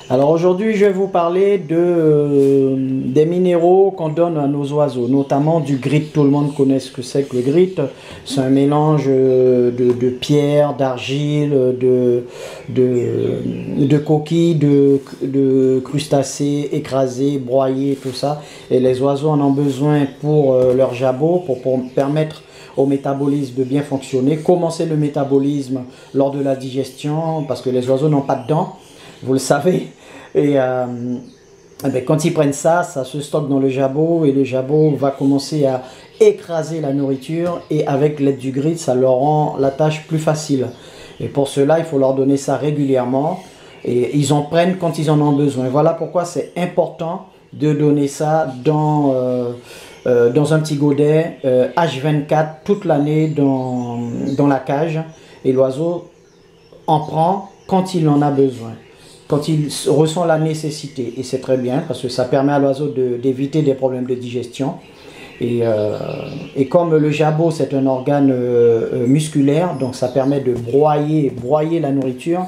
Alors aujourd'hui, je vais vous parler des minéraux qu'on donne à nos oiseaux, notamment du grit. Tout le monde connaît ce que c'est que le grit. C'est un mélange de pierre, d'argile, de coquilles, de crustacés écrasés, broyés, tout ça. Et les oiseaux en ont besoin pour leur jabot, pour permettre au métabolisme de bien fonctionner. Commencer le métabolisme lors de la digestion, parce que les oiseaux n'ont pas de dents. Vous le savez, et quand ils prennent ça, ça se stocke dans le jabot et le jabot va commencer à écraser la nourriture et avec l'aide du grit, ça leur rend la tâche plus facile. Et pour cela, il faut leur donner ça régulièrement et ils en prennent quand ils en ont besoin. Voilà pourquoi c'est important de donner ça dans un petit godet H24 toute l'année dans la cage et l'oiseau en prend quand il en a besoin. Quand il ressent la nécessité, et c'est très bien parce que ça permet à l'oiseau d'éviter des problèmes de digestion. Et comme le jabot c'est un organe musculaire, donc ça permet de broyer la nourriture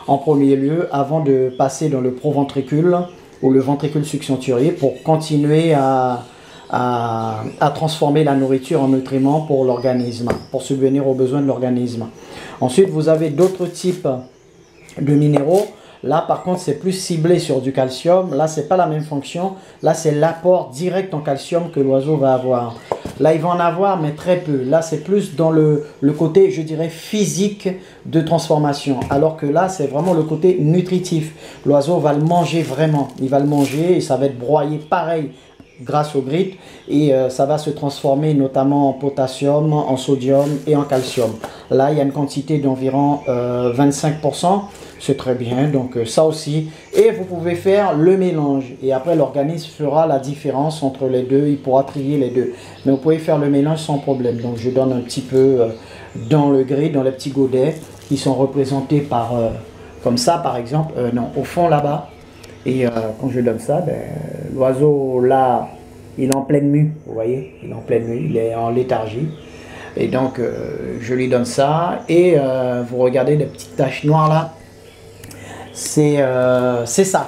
en premier lieu avant de passer dans le proventricule ou le ventricule succenturier pour continuer à transformer la nourriture en nutriments pour l'organisme, pour subvenir aux besoins de l'organisme. Ensuite, vous avez d'autres types de minéraux. Là, par contre, c'est plus ciblé sur du calcium. Là, c'est pas la même fonction. Là, c'est l'apport direct en calcium que l'oiseau va avoir. Là, il va en avoir, mais très peu. Là, c'est plus dans le côté, je dirais, physique de transformation. Alors que là, c'est vraiment le côté nutritif. L'oiseau va le manger vraiment. Il va le manger et ça va être broyé pareil grâce au grit. Et ça va se transformer notamment en potassium, en sodium et en calcium. Là, il y a une quantité d'environ 25%. C'est très bien, donc ça aussi. Et vous pouvez faire le mélange. Et après, l'organisme fera la différence entre les deux. Il pourra trier les deux. Mais vous pouvez faire le mélange sans problème. Donc je donne un petit peu dans le gris, dans les petits godets qui sont représentés par, comme ça par exemple, non, au fond là-bas. Et quand je donne ça, l'oiseau là, il est en pleine mue. Vous voyez, il est en pleine mue, il est en léthargie. Et donc je lui donne ça. Et vous regardez les petites taches noires là. C'est ça.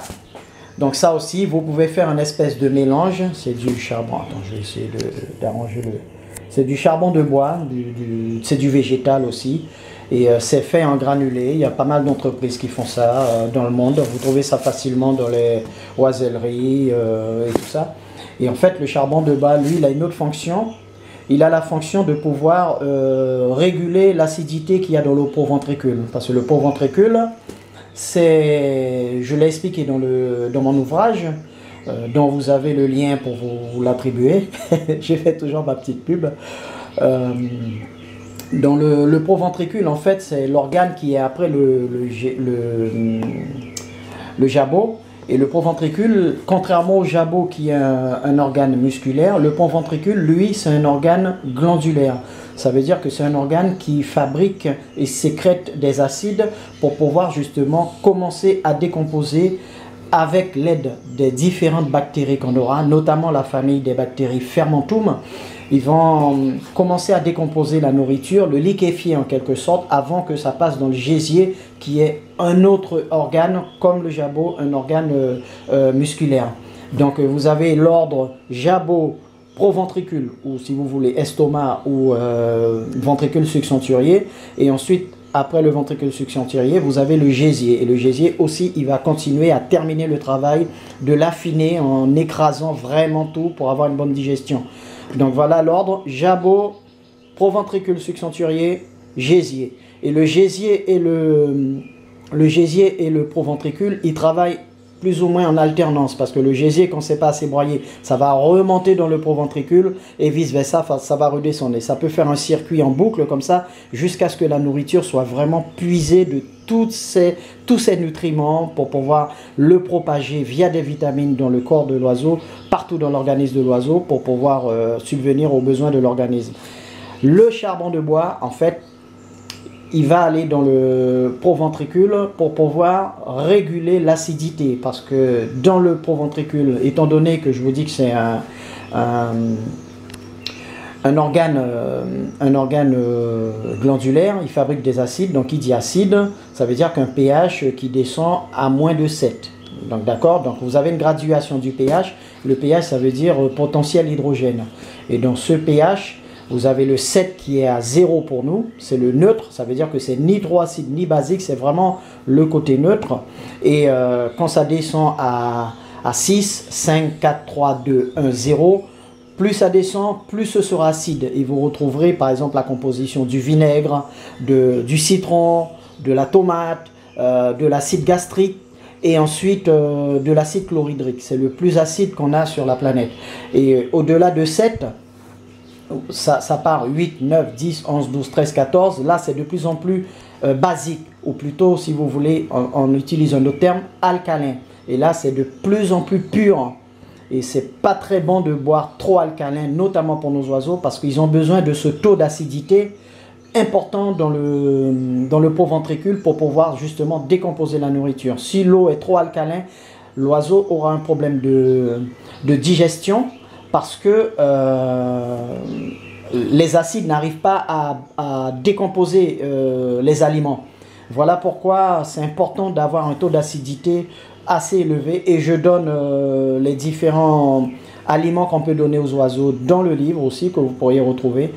Donc ça aussi, vous pouvez faire une espèce de mélange. C'est du charbon. Attends, je vais essayer d'arranger le... C'est du charbon de bois, c'est du végétal aussi. Et c'est fait en granulé. Il y a pas mal d'entreprises qui font ça dans le monde. Vous trouvez ça facilement dans les oiselleries et tout ça. Et en fait, le charbon de bois, lui, il a une autre fonction. Il a la fonction de pouvoir réguler l'acidité qu'il y a dans le proventricule. Parce que le proventricule, je l'ai expliqué dans mon ouvrage, dont vous avez le lien pour vous l'attribuer. J'ai fait toujours ma petite pub. Dans le proventricule, en fait, c'est l'organe qui est après le jabot. Et le proventricule, contrairement au jabot qui est un organe musculaire, le proventricule, lui, c'est un organe glandulaire. Ça veut dire que c'est un organe qui fabrique et sécrète des acides pour pouvoir justement commencer à décomposer avec l'aide des différentes bactéries qu'on aura, notamment la famille des bactéries Fermentum. Ils vont commencer à décomposer la nourriture, le liquéfier en quelque sorte avant que ça passe dans le gésier qui est un autre organe comme le jabot, un organe musculaire. Donc vous avez l'ordre jabot, proventricule ou si vous voulez estomac ou ventricule succenturier et ensuite après le ventricule succenturier vous avez le gésier et le gésier aussi il va continuer à terminer le travail de l'affiner en écrasant vraiment tout pour avoir une bonne digestion. Donc voilà l'ordre jabot, proventricule succenturier, gésier. Et le gésier et le proventricule, ils travaillent plus ou moins en alternance parce que le gésier, quand c'est pas assez broyé, ça va remonter dans le proventricule et vice versa, ça va redescendre. Et ça peut faire un circuit en boucle comme ça jusqu'à ce que la nourriture soit vraiment puisée de tous ces nutriments pour pouvoir le propager via des vitamines dans le corps de l'oiseau, partout dans l'organisme de l'oiseau pour pouvoir subvenir aux besoins de l'organisme. Le charbon de bois, en fait, il va aller dans le proventricule pour pouvoir réguler l'acidité. Parce que dans le proventricule, étant donné que je vous dis que c'est un organe glandulaire, il fabrique des acides. Donc il dit acide, ça veut dire qu'un pH qui descend à moins de 7. Donc d'accord, donc vous avez une graduation du pH. Le pH, ça veut dire potentiel hydrogène. Et dans ce pH, vous avez le 7 qui est à 0 pour nous, c'est le neutre, ça veut dire que c'est ni trop acide ni basique, c'est vraiment le côté neutre. Et quand ça descend à 6, 5, 4, 3, 2, 1, 0, plus ça descend, plus ce sera acide. Et vous retrouverez par exemple la composition du vinaigre, du citron, de la tomate, de l'acide gastrique et ensuite de l'acide chlorhydrique. C'est le plus acide qu'on a sur la planète. Et au-delà de 7, ça part 8, 9, 10, 11, 12, 13, 14. Là, c'est de plus en plus basique, ou plutôt, si vous voulez, on utilise un autre terme, alcalin. Et là, c'est de plus en plus pur. Et c'est pas très bon de boire trop alcalin, notamment pour nos oiseaux, parce qu'ils ont besoin de ce taux d'acidité important dans le pot ventricule pour pouvoir justement décomposer la nourriture. Si l'eau est trop alcalin, l'oiseau aura un problème de digestion, parce que les acides n'arrivent pas à décomposer les aliments. Voilà pourquoi c'est important d'avoir un taux d'acidité assez élevé. Et je donne les différents aliments qu'on peut donner aux oiseaux dans le livre aussi, que vous pourriez retrouver.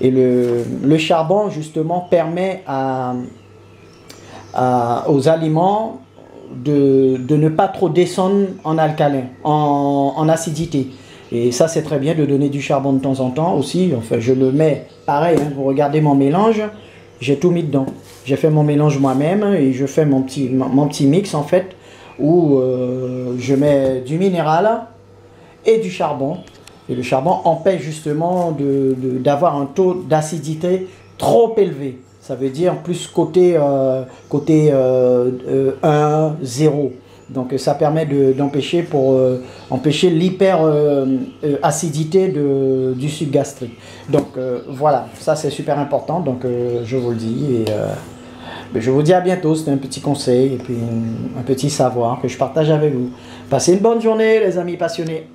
Et le charbon, justement, permet aux aliments de ne pas trop descendre en alcalin, en acidité. Et ça, c'est très bien de donner du charbon de temps en temps aussi. Enfin, je le mets pareil, hein, vous regardez mon mélange, j'ai tout mis dedans. J'ai fait mon mélange moi-même et je fais mon petit mix en fait, où je mets du minéral et du charbon. Et le charbon empêche justement d'avoir un taux d'acidité trop élevé. Ça veut dire plus côté 1, 0. Donc ça permet d'empêcher empêcher l'hyperacidité du suc gastrique. Donc voilà, ça c'est super important, donc je vous le dis. Et je vous dis à bientôt, c'était un petit conseil et puis un petit savoir que je partage avec vous. Passez une bonne journée les amis passionnés.